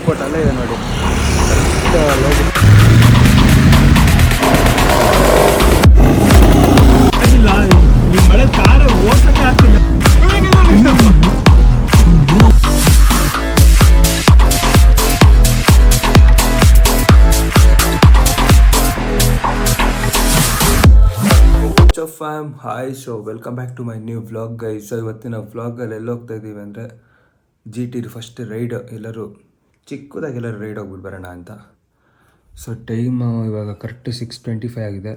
Airport ಅಲ್ಲೇ ಇದೆ ನೋಡಿ. ಮಳೆ ಕಾರ ಓಟಕ್ಕೆ ಆಗ್ತಿಲ್ಲ. Hi, so welcome back to my new vlog guys. So ಇವತ್ತಿನ ವ್ಲಾಗಲ್ಲಿ ಎಲ್ಲಿ ಹೋಗ್ತಾ ಇದ್ದೀವಿ ಅಂದರೆ GT ಫಸ್ಟ್ ರೈಡ್, ಎಲ್ಲರೂ ಚಿಕ್ಕದಾಗಿ ಎಲ್ಲರೂ ರೈಡ್ ಹೋಗ್ಬಿಟ್ಟು ಬರೋಣ ಅಂತ. ಸೊ ಟೈಮ್ ಇವಾಗ ಕರೆಕ್ಟ್ 6:25 ಆಗಿದೆ.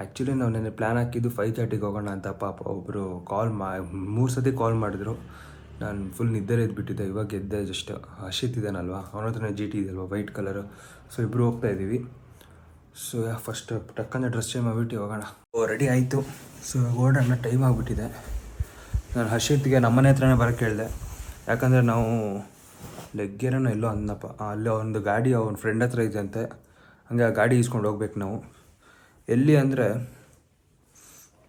ಆ್ಯಕ್ಚುಲಿ ನಾವು ನೆನ್ನೆ ಪ್ಲ್ಯಾನ್ ಹಾಕಿದ್ದು 5:30ಗೆ ಹೋಗೋಣ ಅಂತ. ಪಾಪ ಒಬ್ಬರು ಮೂರು ಸತಿ ಕಾಲ್ ಮಾಡಿದ್ರು. ನಾನು ಫುಲ್ ನಿದ್ದೆ ಎದ್ಬಿಟ್ಟಿದ್ದೆ. ಇವಾಗ ಎದ್ದೆ ಜಸ್ಟ್. ಹರ್ಷಿತ್ ಇದ್ದಾನಲ್ವ, ಅವನ ಹತ್ರನೇ GT ಇದೆಯಲ್ವ ವೈಟ್ ಕಲರು. ಸೊ ಇಬ್ಬರು ಹೋಗ್ತಾ ಇದ್ದೀವಿ. ಸೊ ಫಸ್ಟ್ ಟಕ್ಕಂದ್ರೆ ಡ್ರೆಸ್ ಚೇಂಜ್ ಮಾಡಿಬಿಟ್ಟು ಹೋಗೋಣ. ರೆಡಿ ಆಯಿತು. ಸೊ ಓಡೋಣ, ಟೈಮ್ ಆಗಿಬಿಟ್ಟಿದೆ. ನಾನು ಹರ್ಷಿತ್ಗೆ ನಮ್ಮನೆ ಹತ್ರನೇ ಬರೋಕ್ಕೆ ಹೇಳಿದೆ. ಯಾಕಂದರೆ ನಾವು ಲೆಗ್ಗೆರನೋ ಎಲ್ಲೋ ಅಂದಪ್ಪ, ಅಲ್ಲೇ ಒಂದು ಗಾಡಿ ಅವ್ನ ಫ್ರೆಂಡ್ ಹತ್ರ ಇದೆಯಂತೆ. ಹಂಗೆ ಆ ಗಾಡಿ ಇಸ್ಕೊಂಡು ಹೋಗ್ಬೇಕು ನಾವು. ಎಲ್ಲಿ ಅಂದರೆ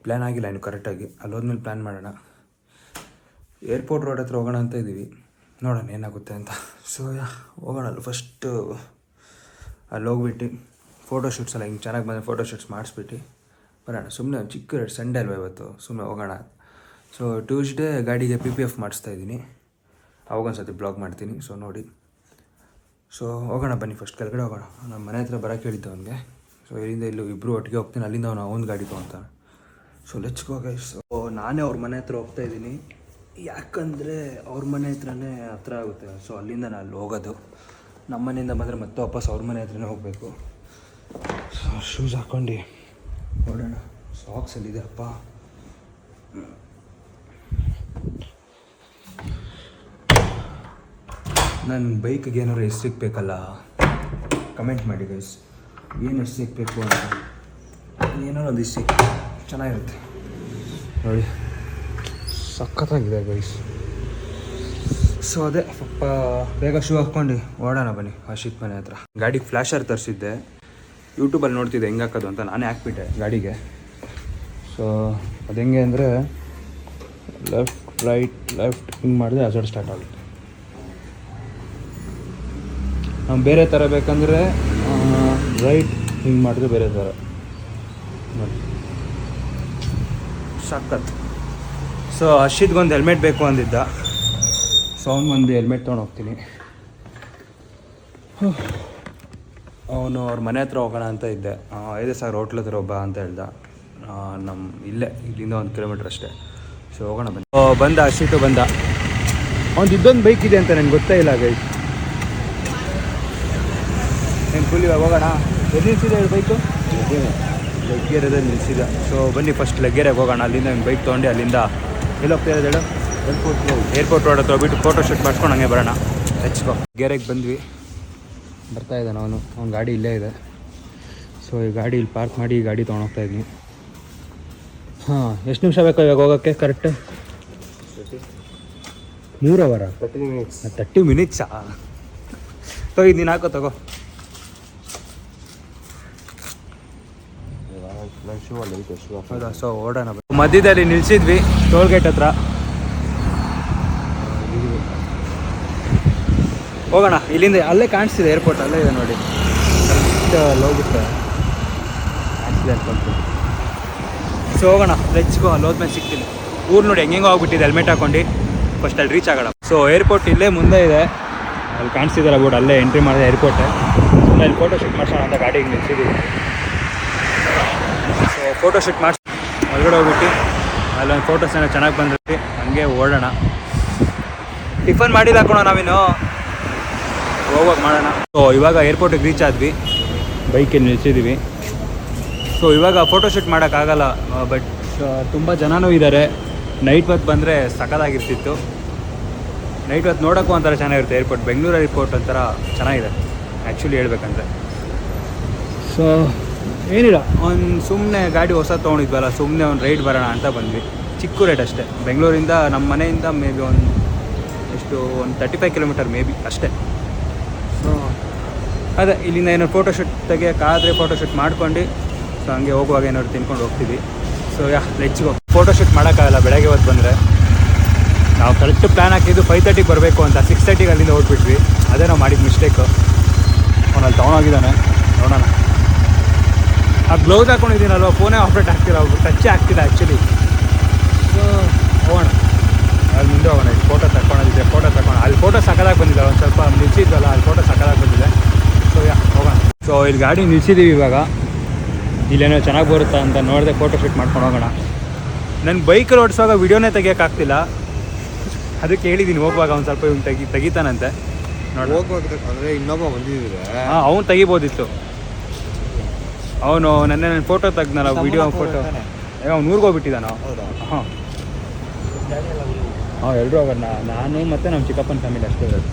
ಪ್ಲ್ಯಾನ್ ಆಗಿಲ್ಲ ಇನ್ನು ಕರೆಕ್ಟಾಗಿ. ಅಲ್ಲೋದ್ಮೇಲೆ ಪ್ಲ್ಯಾನ್ ಮಾಡೋಣ. ಏರ್ಪೋರ್ಟ್ ರೋಡ್ ಹತ್ರ ಹೋಗೋಣ ಅಂತ ಇದ್ದೀವಿ, ನೋಡೋಣ ಏನಾಗುತ್ತೆ ಅಂತ. ಸೊ ಹೋಗೋಣಲ್ಲ. ಫಸ್ಟು ಅಲ್ಲಿ ಹೋಗ್ಬಿಟ್ಟು ಫೋಟೋಶೂಟ್ಸ್ ಎಲ್ಲ ಹಿಂಗೆ ಚೆನ್ನಾಗಿ ಬಂದರೆ ಫೋಟೋಶೂಟ್ಸ್ ಮಾಡಿಸ್ಬಿಟ್ಟು ಬರೋಣ. ಸುಮ್ಮನೆ ಚಿಕ್ಕ ಸಂಡೇ ಅಲ್ವ ಇವತ್ತು, ಸುಮ್ಮನೆ ಹೋಗೋಣ. ಸೊ ಟ್ಯೂಸ್ಡೇ ಗಾಡಿಗೆ PPF ಮಾಡಿಸ್ತಾಯಿದ್ದೀನಿ, ಅವಾಗೊಂದು ಸತಿ ಬ್ಲಾಗ್ ಮಾಡ್ತೀನಿ. ಸೊ ನೋಡಿ. ಸೊ ಹೋಗೋಣ ಬನ್ನಿ, ಫಸ್ಟ್ ಕೆಳಗಡೆ ಹೋಗೋಣ. ನಮ್ಮ ಮನೆ ಹತ್ರ ಬರೋಕ್ಕೆ ಹೇಳಿದ್ದೆ ಅವನಿಗೆ. ಸೊ ಇಲ್ಲಿಂದ ಇಲ್ಲೂ ಇಬ್ಬರು ಒಟ್ಟಿಗೆ ಹೋಗ್ತೀನಿ. ಅಲ್ಲಿಂದ ಅವನು ಗಾಡಿ ತೊಗೊತಾನೆ. So let's go guys. So ನಾನೇ ಅವ್ರ ಮನೆ ಹತ್ರ ಹೋಗ್ತಾಯಿದ್ದೀನಿ, ಯಾಕಂದರೆ ಅವ್ರ ಮನೆ ಹತ್ರನೇ ಹತ್ರ ಆಗುತ್ತೆ. ಸೊ ಅಲ್ಲಿಂದ ನಾನು ಅಲ್ಲಿ ಹೋಗೋದು. ನಮ್ಮ ಮನೆಯಿಂದ ಬಂದರೆ ಮತ್ತೆ ವಾಪಸ್ ಅವ್ರ ಮನೆ ಹತ್ರನೇ ಹೋಗಬೇಕು. ಸೊ ಶೂಸ್ ಹಾಕ್ಕೊಂಡು ನೋಡೋಣ. ಸಾಕ್ಸಲ್ಲಿದೆ ಅಪ್ಪ. ನನ್ನ ಬೈಕ್ಗೆ ಏನಾದ್ರು ಎಷ್ಟು ಸಿಗಬೇಕಲ್ಲ, ಕಮೆಂಟ್ ಮಾಡಿ ಗೈಸ್. ಏನು ಎಷ್ಟು ಸಿಗಬೇಕು ಅಂತ. ಏನಾದ್ರು ಒಂದು ಇಷ್ಟು ಚೆನ್ನಾಗಿರುತ್ತೆ ನೋಡಿ, ಸಖತ್ತಾಗಿದೆ ಗೈಸ್. ಸೊ ಅದೇ ಪಪ್ಪ ಬೇಗ ಶೂ ಹಾಕ್ಕೊಂಡು ಓಡೋಣ ಬನ್ನಿ ಹರ್ಷಿತ್ ಮನೆ ಹತ್ರ. ಗಾಡಿಗೆ ಫ್ಲ್ಯಾಶರ್ ತರಿಸಿದ್ದೆ, ಯೂಟ್ಯೂಬಲ್ಲಿ ನೋಡ್ತಿದ್ದೆ ಹೆಂಗೆ ಹಾಕೋದು ಅಂತ. ನಾನೇ ಹಾಕ್ಬಿಟ್ಟೆ ಗಾಡಿಗೆ. ಸೊ ಅದು ಹೆಂಗೆ ಅಂದರೆ ಲೆಫ್ಟ್ ಲೆಫ್ಟ್ ಹಿಂಗೆ ಮಾಡಿದ್ರೆ ಅಜಡ್ ಸ್ಟಾರ್ಟ್ ಆಗುತ್ತೆ. ನಾವು ಬೇರೆ ಥರ ಬೇಕಂದರೆ ರೈಟ್ ಹಿಂಗೆ ಮಾಡಿದ್ರೆ ಬೇರೆ ಥರ ನೋಡಿ, ಸಖತ್. ಸೊ ಹರ್ಷಿತ್ಗೊಂದು ಹೆಲ್ಮೆಟ್ ಬೇಕು ಅಂದಿದ್ದ. ಸೊ ಅವನಿಗೊಂದು ಹೆಲ್ಮೆಟ್ ತೊಗೊಂಡು ಹೋಗ್ತೀನಿ. ಅವನು ಅವ್ರ ಮನೆ ಹತ್ರ ಹೋಗೋಣ ಅಂತ ಇದ್ದೆ. 5,000 ಹೋಟ್ಲ್ ಹತ್ರ ಒಬ್ಬ ಅಂತ ಹೇಳ್ದ. ನಮ್ಮ ಇಲ್ಲಿಂದ 1 ಕಿಲೋಮೀಟ್ರ್ ಅಷ್ಟೇ. ಸೊ ಹೋಗೋಣ ಬನ್ನಿ. ಬಂದ ಹರ್ಷಿತು ಬಂದ. ಅವ್ನು ಇದ್ದೊಂದು ಬೈಕ್ ಇದೆ ಅಂತ ನನಗೆ ಗೊತ್ತೇ ಇಲ್ಲ ಗೈಸ್. ಏನು ಫುಲ್ ಇವಾಗ ಹೋಗೋಣ. ಎಲ್ಲಿ ನಿಲ್ಸಿದೆ ಹೇಳಿ ಬೈಕು? ಲೆಗ್ಗೆರೆದಲ್ಲಿ ನಿಲ್ಸಿದ. ಸೊ ಬನ್ನಿ ಫಸ್ಟ್ ಲೆಗ್ಗೆರೆಗೆ ಹೋಗೋಣ. ಅಲ್ಲಿಂದ ಹಿಂಗೆ ಬೈಕ್ ತೊಗೊಂಡು ಅಲ್ಲಿಂದ ಎಲ್ಲಿ ಹೋಗ್ತಾ ಇರೋದು ಹೇಳು? ಏರ್ಪೋರ್ಟ್ ರೋಡ್ ಹತ್ರ ಹೋಗ್ಬಿಟ್ಟು ಫೋಟೋಶೂಟ್ ಮಾಡ್ಕೊಂಡು ಹಂಗೆ ಬರೋಣ. ಹೆಚ್ಚು ಗೆರೆಗೆ ಬಂದ್ವಿ. ಬರ್ತಾ ಇದ್ದಾನೆ ಅವನು. ಅವ್ನ ಗಾಡಿ ಇಲ್ಲೇ ಇದೆ. ಸೊ ಈ ಗಾಡಿ ಇಲ್ಲಿ ಪಾರ್ಕ್ ಮಾಡಿ ಈ ಗಾಡಿ ತೊಗೊಂಡೋಗ್ತಾ ಇದ್ದೀನಿ. ಹಾಂ, ಎಷ್ಟು ನಿಮಿಷ ಬೇಕು ಇವಾಗ ಹೋಗೋಕ್ಕೆ? ಕರೆಕ್ಟ್ 3 ಅವರ 30 ಮಿನಿಟ್ಸಾ? ತಗೋ ನೀನು ಹಾಕೋ, ತಗೋ. ಹೌದಾ? ಸೊ ಓಡೋಣ. ಮಧ್ಯದಲ್ಲಿ ನಿಲ್ಸಿದ್ವಿ ಟೋಲ್ ಗೇಟ್ ಹತ್ರ. ಹೋಗೋಣ. ಇಲ್ಲಿಂದ ಅಲ್ಲೇ ಕಾಣಿಸ್ತಿದೆ ಏರ್ಪೋರ್ಟ್, ಅಲ್ಲೇ ಇದೆ ನೋಡಿ. ಅಲ್ಲಿ ಹೋಗುತ್ತೆ ಕಾಣಿಸ್ತಿದೆ ಅನ್ಕೊಂತು. ಸೊ ಹೋಗೋಣ, ಲೆಟ್ಸ್ ಗೋ. ಅಲ್ಲಿ ಹೋದ್ಮೇಲೆ ಸಿಗ್ತೀನಿ. ಊರು ನೋಡಿ ಹೆಂಗೆಂಗೋ ಹೋಗ್ಬಿಟ್ಟಿದೆ ಹೆಲ್ಮೆಟ್ ಹಾಕೊಂಡು. ಫಸ್ಟ್ ಅಲ್ಲಿ ರೀಚ್ ಆಗೋಣ. ಸೊ ಏರ್ಪೋರ್ಟ್ ಇಲ್ಲೇ ಮುಂದೆ ಇದೆ, ಅಲ್ಲಿ ಕಾಣಿಸ್ತಿದ್ದಾರೆ ಬೋರ್ಡ್. ಅಲ್ಲೇ ಎಂಟ್ರಿ ಮಾಡಿದೆ ಏರ್ಪೋರ್ಟೇ. ಸುಮ್ಮನೆ ಅಲ್ಲಿ ಫೋಟೋಶೂಟ್ ಮಾಡ್ಸೋಣ ಅಂತ ಗಾಡಿಗೆ ನಿಲ್ಸಿದ್ದೀವಿ. ಸೊ ಫೋಟೋಶೂಟ್ ಮಾಡಿಸಿ ಒಳಗಡೆ ಹೋಗ್ಬಿಟ್ಟು ಅಲ್ಲೊಂದು ಫೋಟೋಸ್ ಏನೋ ಚೆನ್ನಾಗಿ ಬಂದಿರ್ತಿ. ಹಂಗೆ ಓಡೋಣ. ಟಿಫನ್ ಮಾಡಿಲ್ಲ ಹಾಕೋಣ, ನಾವೇನು ಹೋಗುವಾಗ ಮಾಡೋಣ. ಸೊ ಇವಾಗ ಏರ್ಪೋರ್ಟಿಗೆ ರೀಚ್ ಆದ್ವಿ, ಬೈಕಲ್ಲಿ ನಿಲ್ಸಿದ್ದೀವಿ. ಸೊ ಇವಾಗ ಫೋಟೋಶೂಟ್ ಮಾಡೋಕ್ಕಾಗಲ್ಲ, ಬಟ್ ತುಂಬ ಜನನೂ ಇದ್ದಾರೆ. ನೈಟ್ ಹೊತ್ತು ಬಂದರೆ ಸಖತ್ತಾಗಿರ್ತಿತ್ತು. ನೈಟ್ ಹೊತ್ತು ನೋಡೋಕ್ಕೂ ಒಂಥರ ಚೆನ್ನಾಗಿರುತ್ತೆ ಏರ್ಪೋರ್ಟ್. ಬೆಂಗಳೂರು ಏರ್ಪೋರ್ಟ್ ಒಂಥರ ಚೆನ್ನಾಗಿದೆ ಆ್ಯಕ್ಚುಲಿ ಹೇಳ್ಬೇಕಂದ್ರೆ. ಸೊ ಏನಿಲ್ಲ, ಸುಮ್ಮನೆ ಗಾಡಿ ಹೊಸ ತೊಗೊಂಡಿದ್ವಲ್ಲ, ಸುಮ್ಮನೆ ಒಂದು ರೈಡ್ ಬರೋಣ ಅಂತ ಬಂದ್ವಿ. ಚಿಕ್ಕ ರೈಡ್ ಅಷ್ಟೇ. ಬೆಂಗಳೂರಿಂದ ನಮ್ಮ ಮನೆಯಿಂದ ಮೇ ಬಿ ಒಂದು 35 ಕಿಲೋಮೀಟರ್ ಮೇ ಬಿ ಅಷ್ಟೇ. ಸೊ ಅದೇ ಇಲ್ಲಿಂದ ಏನಾದ್ರು ಫೋಟೋಶೂಟ್ ತೆಗಿಯೋಕ್ಕಾದರೆ ಫೋಟೋಶೂಟ್ ಮಾಡ್ಕೊಂಡು ಸೊ ಹಂಗೆ ಹೋಗುವಾಗ ಏನಾದ್ರು ತಿನ್ಕೊಂಡು ಹೋಗ್ತೀವಿ. So let's go. ಫೋಟೋಶೂಟ್ ಮಾಡೋಕ್ಕಾಗಲ್ಲ ಬೆಳಗ್ಗೆ ಹೊತ್ತು ಬಂದರೆ. ನಾವು ಕರೆಕ್ಟ್ ಪ್ಲ್ಯಾನ್ ಹಾಕಿದ್ದು 5:30ಗೆ ಬರಬೇಕು ಅಂತ 6:30ಗೆ ಅಲ್ಲಿಂದ ಹೊರಟ್ಬಿಟ್ವಿ. ಅದೇ ನಾವು ಮಾಡಿದ ಮಿಸ್ಟೇಕು. ಅವನಲ್ಲಿ ತೊಗೊಂಡೋಗಿದ್ದಾನೆ, ನೋಡೋಣ. ಆ ಗ್ಲೌಸ್ ಹಾಕೊಂಡಿದ್ದೀನಲ್ವ, ಫೋನೇ ಆಪ್ರೇಟ್ ಆಗ್ತಿಲ್ಲ, ಟಚ್ಚೇ ಆಗ್ತಿಲ್ಲ ಆ್ಯಕ್ಚುಲಿ. ಸೊ ಹೋಗೋಣ, ಅಲ್ಲಿ ಮುಂದೆ ಹೋಗೋಣ. ಈಗ ಫೋಟೋ ತಗೊಳೋದಿದೆ, ಫೋಟೋ ತಗೊಳ್ಳೋಣ. ಅಲ್ಲಿ ಫೋಟೋ ಸಕ್ಕದಾಗಿ ಬಂದಿದೆ, ಒಂದು ಸ್ವಲ್ಪ ನಿಲ್ಸಿದ್ವಲ್ಲ, ಅಲ್ಲಿ ಫೋಟೋ ಸಕ್ಕದಾಗಿ ಬಂದಿದೆ. ಸೊ ಹೋಗೋಣ. ಸೊ ಇಲ್ಲಿ ಗಾಡಿ ನಿಲ್ಸಿದ್ದೀವಿ ಇವಾಗ. ಇಲ್ಲೇನೋ ಚೆನ್ನಾಗಿ ಬರುತ್ತಾ ಅಂತ ನೋಡಿದೆ, ಫೋಟೋ ಶೂಟ್ ಮಾಡ್ಕೊಂಡು ಹೋಗೋಣ. ನನ್ನ ಬೈಕಲ್ಲಿ ಓಡಿಸುವಾಗ ವೀಡಿಯೋನೇ ತೆಗಿಯೋಕ್ಕಾಗ್ತಿಲ್ಲ, ಅದಕ್ಕೆ ಹೇಳಿದ್ದೀನಿ ಹೋಗುವಾಗ ಒಂದು ಸ್ವಲ್ಪ ಇವ್ನು ತೆಗಿತಾನಂತೆ. ನೋಡಿ ಅಂದರೆ ಇನ್ನೊಬ್ಬ ಬಂದಿದ್ದೀವಿ. ಹಾಂ, ಅವ್ನು ತೆಗಿಬೋದಿತ್ತು. ಅವನು ನನ್ನ ಫೋಟೋ ತೆಗ್ದನಲ್ಲ, ವೀಡಿಯೋ ಫೋಟೋ. ಅವ್ನು ಊರಿಗೆ ಹೋಗ್ಬಿಟ್ಟಿದ್ದಾನ. ಹಾಂ ಹಾಂ, ಎಲ್ಲರೂ ಹೋಗೋಣ. ನಾನು ಮತ್ತು ನಮ್ಮ ಚಿಕ್ಕಪ್ಪನ ಫ್ಯಾಮಿಲಿ ಅಷ್ಟೇ ಇರೋದು.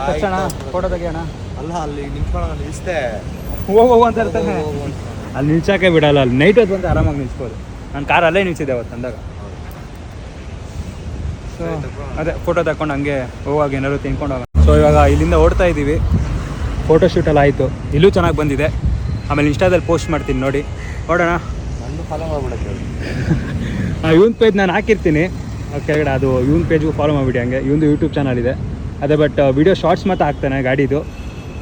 ತಕ್ಷಣ ಫೋಟೋ ತೆಗಿಯೋಣ. ಅಲ್ಲ, ಅಲ್ಲಿ ನಿಂತ್ಕೊಳ್ಳೋಣ, ನಿಲ್ಲಿಸ್ದೆ. ಹೋಗು ಅಂತ ಇರ್ತಾನೆ. ಅಲ್ಲಿ ನಿಲ್ಸೋಕೆ ಬಿಡಲ್ಲ. ಅಲ್ಲಿ ನೈಟ್ ಹೊತ್ತು ಬಂದು ಆರಾಮಾಗಿ ನಿಲ್ಸ್ಬೋದು. ನಾನು ಕಾರ್ ಅಲ್ಲೇ ನಿಲ್ಸಿದ್ದೆ ಅವತ್ತು ಅಂದಾಗ. ಸೊ ಅದೇ ಫೋಟೋ ತಗೊಂಡು ಹಂಗೆ ಹೋಗುವಾಗ ಏನಾದ್ರು ತಿನ್ಕೊಂಡು ಹೋಗೋಣ. ಸೊ ಇವಾಗ ಇಲ್ಲಿಂದ ಓಡ್ತಾ ಇದ್ದೀವಿ. ಫೋಟೋ ಶೂಟೆಲ್ಲ ಆಯಿತು, ಇಲ್ಲೂ ಚೆನ್ನಾಗಿ ಬಂದಿದೆ. ಆಮೇಲೆ ಇನ್ಸ್ಟಾದಲ್ಲಿ ಪೋಸ್ಟ್ ಮಾಡ್ತೀನಿ ನೋಡಿ, ನೋಡೋಣ. ನನ್ನ ಫಾಲೋ ಮಾಡ್ಬಿಡಕ್ಕೆ ಇವನ್ ಪೇಜ್ ನಾನು ಹಾಕಿರ್ತೀನಿ ಕೆಳಗಡೆ, ಅದು ಇವನ್ ಪೇಜ್ಗೂ ಫಾಲೋ ಮಾಡಿಬಿಡಿ. ಹಂಗೆ ಇವಂದು ಯೂಟ್ಯೂಬ್ ಚಾನಲ್ ಇದೆ ಅದೇ. ಬಟ್ ವಿಡಿಯೋ ಶಾರ್ಟ್ಸ್ ಮಾತ್ರ ಹಾಕ್ತಾನೆ ಗಾಡಿದು.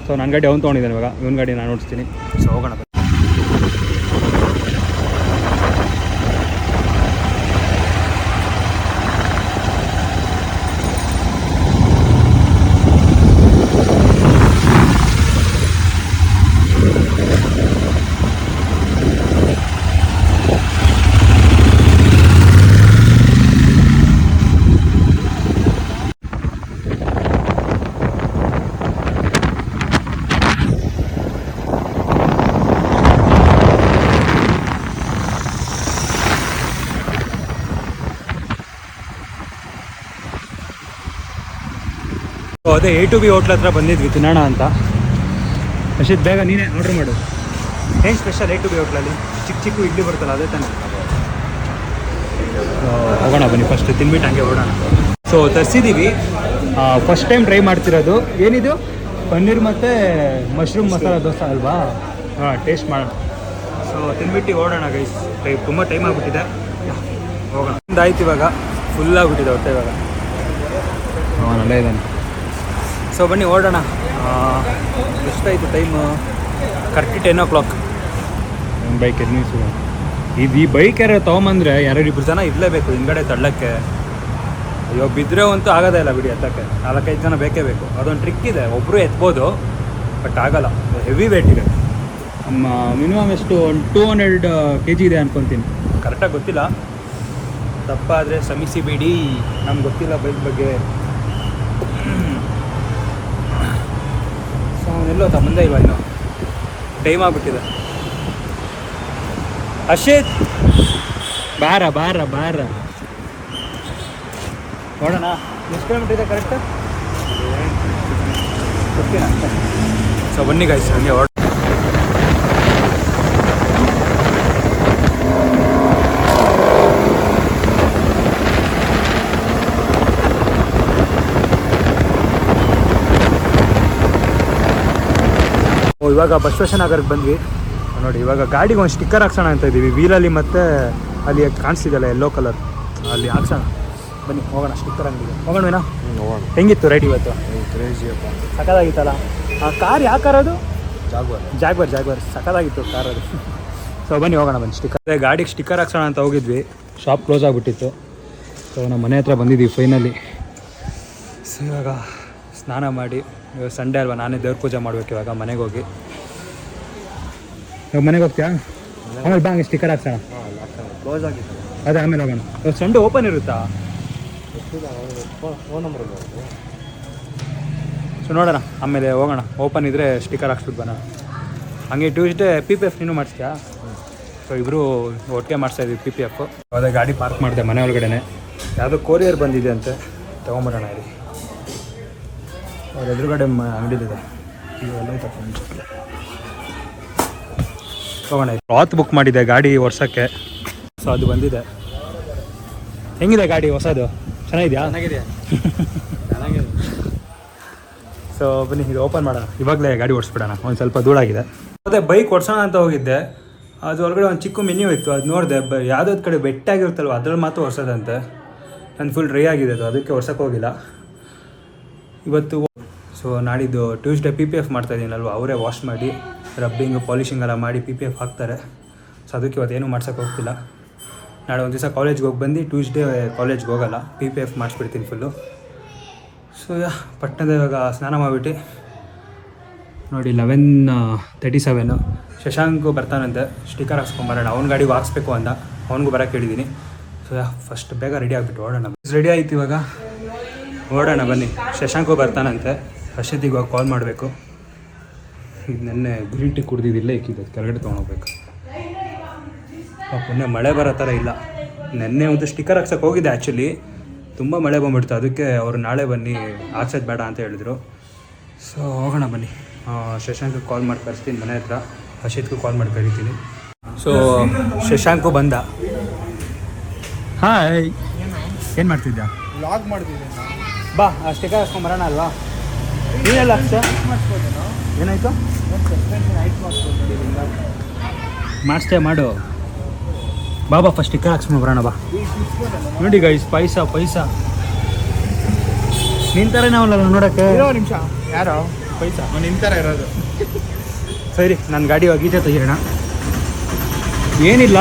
ಸೊ ನನ್ನ ಗಾಡಿ ಅವ್ನು ತೊಗೊಂಡಿದ್ದಾನೆ ಇವಾಗ, ಇವನ್ ಗಾಡಿ ನಾನು ಓಡಿಸ್ತೀನಿ. ಸೊ ಹೋಗೋಣ. ಅದೇ A2B ಹೋಟ್ಲ್ ಹತ್ರ ಬಂದಿದ್ವಿ ತಿನ್ನೋಣ ಅಂತ. ಅಷ್ಟಿದ್ ಬೇಗ ನೀನೇ ಆರ್ಡ್ರ್ ಮಾಡು. ಏನು ಸ್ಪೆಷಲ್ A2B ಹೋಟ್ಲಲ್ಲಿ? ಚಿಕ್ಕ ಚಿಕ್ಕ ಇಡ್ಲಿ ಬರುತ್ತಲ್ಲ, ಅದೇ ತಾನೆ. ಹೋಗೋಣ ಬನ್ನಿ, ಫಸ್ಟ್ ತಿನ್ಬಿಟ್ಟು ಹಂಗೆ ಓಡೋಣ. ಸೊ ತರಿಸಿದ್ದೀವಿ, ಫಸ್ಟ್ ಟೈಮ್ ಟ್ರೈ ಮಾಡ್ತಿರೋದು. ಏನಿದು? ಪನ್ನೀರ್ ಮತ್ತು ಮಶ್ರೂಮ್ ಮಸಾಲ ದೋಸೆ ಅಲ್ವಾ? ಹಾಂ, ಟೇಸ್ಟ್ ಮಾಡೋಣ. ಸೊ ತಿನ್ಬಿಟ್ಟು ಓಡೋಣ ಗೈಸ್. ತುಂಬ ಟೈಮ್ ಆಗಿಬಿಟ್ಟಿದೆ, ಹೋಗೋಣ. ಆಯ್ತು, ಇವಾಗ ಫುಲ್ ಆಗಿಬಿಟ್ಟಿದೆ ಹೊಟ್ಟೆ ಇವಾಗ. ನಲ್ಲೇ ಇದ್ದಾನೆ. ಸೊ ಬನ್ನಿ ಓಡೋಣ. ಎಷ್ಟಾಯಿತು ಟೈಮು? Correct 10 o'clock. ಬೈಕ್ ಎನ್ನಿಸು ಇದು. ಈ ಬೈಕ್ ಯಾರು ತೊಗೊಂಬಂದರೆ ಇಬ್ಬರು ಜನ ಇರಲೇಬೇಕು ಹಿಂದ್ಗಡೆ ತಳ್ಳಕ್ಕೆ. ಅಯ್ಯೋ, ಬಿದ್ದರೆ ಅಂತೂ ಆಗೋದೇ ಇಲ್ಲ ಬಿಡಿ, ಎತ್ತಕ್ಕೆ 4-5 ಜನ ಬೇಕೇ ಬೇಕು. ಅದೊಂದು ಟ್ರಿಕ್ ಇದೆ, ಒಬ್ಬರು ಎತ್ಬೋದು, ಬಟ್ ಆಗೋಲ್ಲ, ಹೆವಿ ವೇಟ್ ಇದೆ. ಮಿನಿಮಮ್ ಎಷ್ಟು, ಒಂದು 200 kg ಇದೆ ಅನ್ಕೊತೀನಿ, ಕರೆಕ್ಟಾಗಿ ಗೊತ್ತಿಲ್ಲ. ತಪ್ಪಾದರೆ ಶ್ರಮಿಸಿ ಬಿಡಿ, ನಮ್ಗೆ ಗೊತ್ತಿಲ್ಲ ಬೈಕ್ ಬಗ್ಗೆ. ಸೊ ಅವನೆಲ್ಲೋ ಮುಂದೆ ಇಲ್ವಾ, ಇನ್ನು ಟೈಮ್ ಆಗಿಬಿಟ್ಟಿದೆ. ಅಶಿತ್ ಬಾರ ಬಾರ ಬಾರ, ನೋಡೋಣ ಎಷ್ಟು ಕಿಲೋಮೀಟರ್ ಇದೆ ಕರೆಕ್ಟ್ ಗೊತ್ತಿಲ್ಲ. ಸೊ ಬನ್ನಿ ಗಾಯ್ಸ್, ಹಂಗೆ ಹೊಡ. ಇವಾಗ ಬಸವೇಶ್ವರನಗರಕ್ಕೆ ಬಂದ್ವಿ ನೋಡಿ. ಇವಾಗ ಗಾಡಿಗೆ ಒಂದು ಸ್ಟಿಕ್ಕರ್ ಹಾಕ್ಸೋಣ ಅಂತ ಇದ್ದೀವಿ, ವೀಲಲ್ಲಿ ಮತ್ತು ಅಲ್ಲಿ ಕಾಣಿಸ್ತಿದೆಯಲ್ಲ ಯೆಲ್ಲೋ ಕಲರ್, ಅಲ್ಲಿ ಹಾಕ್ಸೋಣ. ಬನ್ನಿ ಹೋಗೋಣ, ಸ್ಟಿಕ್ಕರ್ ಅಂಗಡಿಗೆ ಹೋಗೋಣ. ಹೆಂಗಿತ್ತು ರೈಡ್ ಇವತ್ತು? ಸಖತ್ತಾಗಿತ್ತಲ್ಲ. ಆ ಕಾರ್ ಯಾವ ಕಾರ್ ಅದು? ಜಾಗ್ವರ್ ಸಖತ್ತಾಗಿತ್ತು ಕಾರ್ ಅದು. ಸೊ ಬನ್ನಿ ಹೋಗೋಣ, ಬನ್ನಿ ಸ್ಟಿಕ್ಕರ್. ಗಾಡಿಗೆ ಸ್ಟಿಕ್ಕರ್ ಹಾಕ್ಸೋಣ ಅಂತ ಹೋಗಿದ್ವಿ, ಶಾಪ್ ಕ್ಲೋಸ್ ಆಗಿಬಿಟ್ಟಿತ್ತು. ಸೊ ನಮ್ಮ ಮನೆ ಹತ್ರ ಬಂದಿದ್ದೀವಿ ಫೈನಲಿ. ಸೊ ಇವಾಗ ಸ್ನಾನ ಮಾಡಿ, ಇವಾಗ ಸಂಡೇ ಅಲ್ವಾ, ನಾನೇ ದೇವ್ರ ಪೂಜೆ ಮಾಡ್ಬೇಕು ಇವಾಗ. ಮನೆಗೆ ಹೋಗಿ, ಇವಾಗ ಮನೆಗೆ ಹೋಗ್ತೀಯಾ? ಆಮೇಲೆ ಬಾ, ಹಂಗೆ ಸ್ಟಿಕ್ಕರ್ ಹಾಕ್ಸೋಣ. ಕ್ಲೋಸ್ ಆಗಿತ್ತು ಅದೇ ಆಮೇಲೆ ಹೋಗೋಣ. ಇವಾಗ ಸಂಡೇ ಓಪನ್ ಇರುತ್ತಾ? Phone number. ಸೊ ನೋಡೋಣ, ಆಮೇಲೆ ಹೋಗೋಣ. ಓಪನ್ ಇದ್ದರೆ ಸ್ಟಿಕ್ಕರ್ ಹಾಕ್ಸ್ಬಿಟ್ಟು ಬರೋಣ. ಹಂಗೆ ಟ್ಯೂಸ್ಡೇ PPF ನೀನು ಮಾಡಿಸ್ತೀಯಾ? ಸೊ ಇಬ್ಬರು ಒಟ್ಟಿಗೆ ಮಾಡಿಸ್ತಾಯಿದ್ವಿ PPF. ಅದೇ ಗಾಡಿ ಪಾರ್ಕ್ ಮಾಡಿದೆ ಮನೆ ಒಳಗಡೆ. ಯಾವುದೋ ಕೊರಿಯರ್ ಬಂದಿದೆ ಅಂತೆ, ತೊಗೊಂಬರೋಣ ಇಲ್ಲಿ. ಅವ್ರ ಎದುರುಗಡೆ ಅಂಗಡಿಲಿದೆ, ಇವೆಲ್ಲ ತಗೊಂಡು ಹೋಗೋಣ. ಕ್ಲಾತ್ ಬುಕ್ ಮಾಡಿದೆ ಗಾಡಿ ಒರ್ಸೋಕ್ಕೆ. ಸೊ ಅದು ಬಂದಿದೆ. ಹೆಂಗಿದೆ ಗಾಡಿ ಹೊಸದು? ಚೆನ್ನಾಗಿದೆಯಾ? ಚೆನ್ನಾಗಿದೆ. ಸೊ ಬನ್ನಿ, ಇದು ಓಪನ್ ಮಾಡೋಣ. ಇವಾಗಲೇ ಗಾಡಿ ಓಡಿಸ್ಬಿಡೋಣ, ಒಂದು ಸ್ವಲ್ಪ ಧೂಳಾಗಿದೆ. ಮತ್ತು ಬೈಕ್ ಓಡಿಸೋಣ ಅಂತ ಹೋಗಿದ್ದೆ, ಅದು ಒಳಗಡೆ ಒಂದು ಚಿಕ್ಕ ಮೆನ್ಯೂ ಇತ್ತು, ಅದು ನೋಡಿದೆ. ಯಾವುದಾದ್ರು ಕಡೆ ಬೆಟ್ಟಾಗಿರುತ್ತಲ್ವ ಅದ್ರಲ್ಲಿ ಮಾತ್ರ ಒರೆಸೋದಂತೆ. ನನ್ನ ಫುಲ್ ಡ್ರೈ ಆಗಿದೆ ಅದು, ಅದಕ್ಕೆ ಒರ್ಸೋಕ್ಕೆ ಹೋಗಿಲ್ಲ ಇವತ್ತು. ಸೊ ನಾಡಿದ್ದು ಟ್ಯೂಸ್ಡೇ PPF ಮಾಡ್ತಾಯಿದ್ದೀನಲ್ವ, ಅವರೇ ವಾಶ್ ಮಾಡಿ ರಬ್ಬಿಂಗ್ ಪಾಲಿಷಿಂಗ್ ಎಲ್ಲ ಮಾಡಿ PPF ಹಾಕ್ತಾರೆ. ಸೊ ಅದಕ್ಕೆ ಇವತ್ತೇನು ಮಾಡ್ಸೋಕ್ಕೆ ಹೋಗ್ತಿಲ್ಲ. ನಾಳೆ ಒಂದು ದಿವಸ ಕಾಲೇಜ್ಗೆ ಹೋಗಿ ಬಂದು ಟ್ಯೂಸ್ಡೇ ಕಾಲೇಜ್ಗೆ ಹೋಗಲ್ಲ, PPF ಮಾಡಿಸ್ಬಿಡ್ತೀನಿ ಫುಲ್ಲು. ಸೊ ಪಟ್ಟಣದ ಇವಾಗ ಸ್ನಾನ ಮಾಡಿಬಿಟ್ಟು ನೋಡಿ 11:37 ಶಶಾಂಕ್ ಬರ್ತಾನಂತೆ, ಸ್ಟಿಕ್ಕರ್ ಹಾಕ್ಸ್ಕೊಂಬರೋಣ. ಅವ್ನ ಗಾಡಿಗೂ ಹಾಕ್ಸ್ಬೇಕು ಅಂದ, ಅವ್ನಿಗೂ ಬರೋಕ್ಕೆ ಹೇಳಿದ್ದೀನಿ. ಸೊ ಫಸ್ಟ್ ಬೇಗ ರೆಡಿ ಆಗಿಬಿಟ್ಟು ಓಡೋಣ. ರೆಡಿ ಆಯ್ತು, ಇವಾಗ ಓಡೋಣ ಬನ್ನಿ. ಶಶಾಂಕು ಬರ್ತಾನಂತೆ, ಹರ್ಷಿತಿಗೆ ಇವಾಗ ಕಾಲ್ ಮಾಡಬೇಕು. ಇದು ನೆನ್ನೆ ಗ್ರೀನ್ ಟೀ ಕುಡ್ದಿದ್ದಿಲ್ಲ, ಇಕ್ಕಿದ್ದು ಕೆಳಗಡೆ ತೊಗೊಂಡೋಗ್ಬೇಕು. ಪುಣ್ಯ ಮಳೆ ಬರೋ ಥರ ಇಲ್ಲ. ನೆನ್ನೆ ಒಂದು ಸ್ಟಿಕ್ಕರ್ ಹಾಕ್ಸೋಕೆ ಹೋಗಿದೆ, ಆ್ಯಕ್ಚುಲಿ ತುಂಬ ಮಳೆ ಬಂದುಬಿಡ್ತು. ಅದಕ್ಕೆ ಅವರು ನಾಳೆ ಬನ್ನಿ ಹಾಕ್ಸೋದು ಬೇಡ ಅಂತ ಹೇಳಿದ್ರು. ಸೊ ಹೋಗೋಣ ಬನ್ನಿ. ಶಶಾಂಕ್ ಕಾಲ್ ಮಾಡಿ ಕಳಿಸ್ತೀನಿ ಮನೆ ಹತ್ರ, ಹರ್ಷಿತ್ಗೂ ಕಾಲ್ ಮಾಡಿ ಕರಿತೀನಿ. ಸೊ ಶಶಾಂಕು ಬಂದ. ಹಾಯ್, ಏನು ಮಾಡ್ತಿದ್ಯಾ? ಲಾಗ್ ಮಾಡ್ತಿದ್ದೆ. ಬಾ, ಆ ಸ್ಟಿಕ್ಕರ್ ಹಾಕ್ಸ್ಕೊಂಬರೋಣ ಅಲ್ವಾ? ನೀನೆಲ್ಲ ಹಾಕ್ಸ? ಏನಾಯಿತು? ಮಾಡಿಸ್ತೇ ಮಾಡು. ಬಾ ಫಸ್ಟ್ ಸ್ಟಿಕ್ಕರ್ ಹಾಕ್ಸ್ಕೊಂಬರೋಣ ಬಾ. ನೋಡಿ ಗೈಸ್, ಪೈಸಾ ನಿನ್ನ ಥರ ನಾವಲ್ಲ ನೋಡೋಕ್ಕೆ. ನಿಮಿಷ, ಯಾರೋ ಪೈಸಾ ನಿಮ್ಮ ಥರ ಇರೋದು. ಸರಿ, ನನ್ನ ಗಾಡಿ ಗೀತೆ ತೆಗಿಯೋಣ. ಏನಿಲ್ಲ,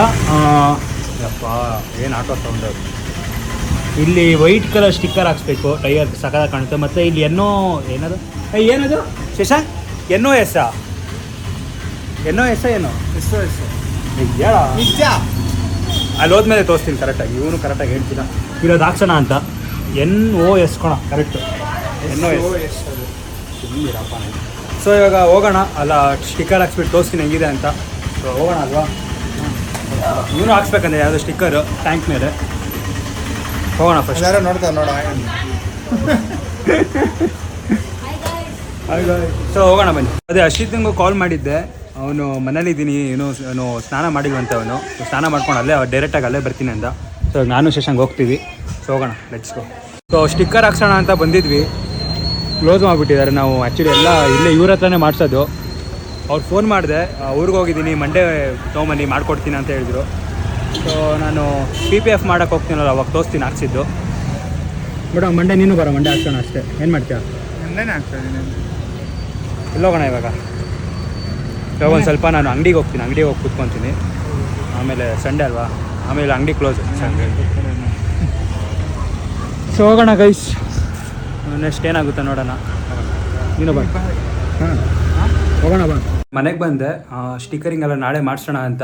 ಯಪ್ಪ ಏನು ಆಟೋ ಸೌಂಡ್. ಇಲ್ಲಿ ವೈಟ್ ಕಲರ್ ಸ್ಟಿಕ್ಕರ್ ಹಾಕ್ಸ್ಬೇಕು, ಟೈರ್ ಸಕಲ ಕಾಣುತ್ತೆ. ಮತ್ತು ಇಲ್ಲಿ ಏನದು ಏನದು ಶಶಾಂಕ್? NOS ಏನು ಹೇಳ? ನಿಜ, ಅಲ್ಲಿ ಹೋದ್ಮೇಲೆ ತೋರಿಸ್ತೀನಿ ಕರೆಕ್ಟಾಗಿ. ಇವನು ಕರೆಕ್ಟಾಗಿ ಹೇಳ್ತೀನ ಇರೋದು ಹಾಕ್ಸೋಣ ಅಂತ. NOS ಕೊಣ, ಕರೆಕ್ಟು NOS. ಸೊ ಇವಾಗ ಹೋಗೋಣ ಅಲ್ಲ, ಸ್ಟಿಕ್ಕರ್ ಹಾಕ್ಸ್ಬಿಟ್ಟು ತೋರಿಸ್ತೀನಿ ಹೆಂಗಿದೆ ಅಂತ. ಸೊ ಹೋಗೋಣ ಅಲ್ವಾ? ಇವನು ಹಾಕ್ಸ್ಬೇಕಂದ್ರೆ ಯಾವುದೋ ಸ್ಟಿಕ್ಕರು ಟ್ಯಾಂಕ್ ಮೇಲೆ. ಹೋಗೋಣ ಫಸ್ಟ್. ಯಾರೋ ನೋಡ್ತಾರೆ ನೋಡ. ಸೊ ಹೋಗೋಣ ಬನ್ನಿ. ಅದೇ ಹರ್ಷಿತ್ನಿಗೂ ಕಾಲ್ ಮಾಡಿದ್ದೆ, ಅವನು ಮನೇಲಿದ್ದೀನಿ, ಏನೋ ಸ್ನಾನ ಮಾಡಿಲ್ವಂತೆ. ಅವನು ಸ್ನಾನ ಮಾಡ್ಕೊಂಡು ಅಲ್ಲೇ ಡೈರೆಕ್ಟಾಗಿ ಅಲ್ಲೇ ಬರ್ತೀನಿ ಅಂದ. ಸೊ ನಾನು ಶಶಾಂಕ್ ಹೋಗ್ತೀವಿ. ಸೊ ಹೋಗೋಣ, ಲೆಟ್ಸ್ ಗೋ. ಸೊ ಸ್ಟಿಕ್ಕರ್ ಹಾಕ್ಸೋಣ ಅಂತ ಬಂದಿದ್ವಿ, ಕ್ಲೋಸ್ ಮಾಡಿಬಿಟ್ಟಿದ್ದಾರೆ. ನಾವು ಆ್ಯಕ್ಚುಲಿ ಎಲ್ಲ ಇಲ್ಲೇ ಇವ್ರ ಹತ್ರನೇ ಮಾಡಿಸೋದು. ಅವ್ರು ಫೋನ್ ಮಾಡಿದೆ, ಊರಿಗೆ ಹೋಗಿದ್ದೀನಿ, ಮಂಡೇ ತೊಗೊಂಬನ್ನಿ ಮಾಡಿಕೊಡ್ತೀನಿ ಅಂತ ಹೇಳಿದ್ರು. ಸೊ ನಾನು PPF ಮಾಡೋಕ್ಕೆ ಹೋಗ್ತೀನಲ್ಲ, ಅವಾಗ ತೋರಿಸ್ತೀನಿ ಹಾಕ್ಸಿದ್ದು. ಬಿಡ, ಮಂಡೇ ನೀನು ಬರೋ, ಮಂಡೇ ಹಾಕ್ಸೋಣ ಅಷ್ಟೇ. ಏನು ಮಾಡ್ತೀಯ? ಮಂಡೇನೇ ಆಗ್ತಾಯಿದ್ದೀನಿ. ಇಲ್ಲ ಹೋಗೋಣ ಇವಾಗ ಒಂದು ಸ್ವಲ್ಪ. ನಾನು ಅಂಗಡಿಗೆ ಹೋಗಿ ಕೂತ್ಕೊತೀನಿ. ಆಮೇಲೆ ಸಂಡೇ ಅಲ್ವಾ, ಆಮೇಲೆ ಅಂಗಡಿ ಕ್ಲೋಸ್ ಸಂಡೇ. ಸೊ ಹೋಗೋಣ ಗೈಸ್, ನೆಕ್ಸ್ಟ್ ಏನಾಗುತ್ತೆ ನೋಡೋಣ. ನೀನು ಬಾ. ಹಾಂ ಹೋಗೋಣ ಬಾ. ಮನೆಗೆ ಬಂದೆ, ಸ್ಟಿಕ್ಕರಿಂಗ್ ಎಲ್ಲ ನಾಳೆ ಮಾಡಿಸೋಣ ಅಂತ.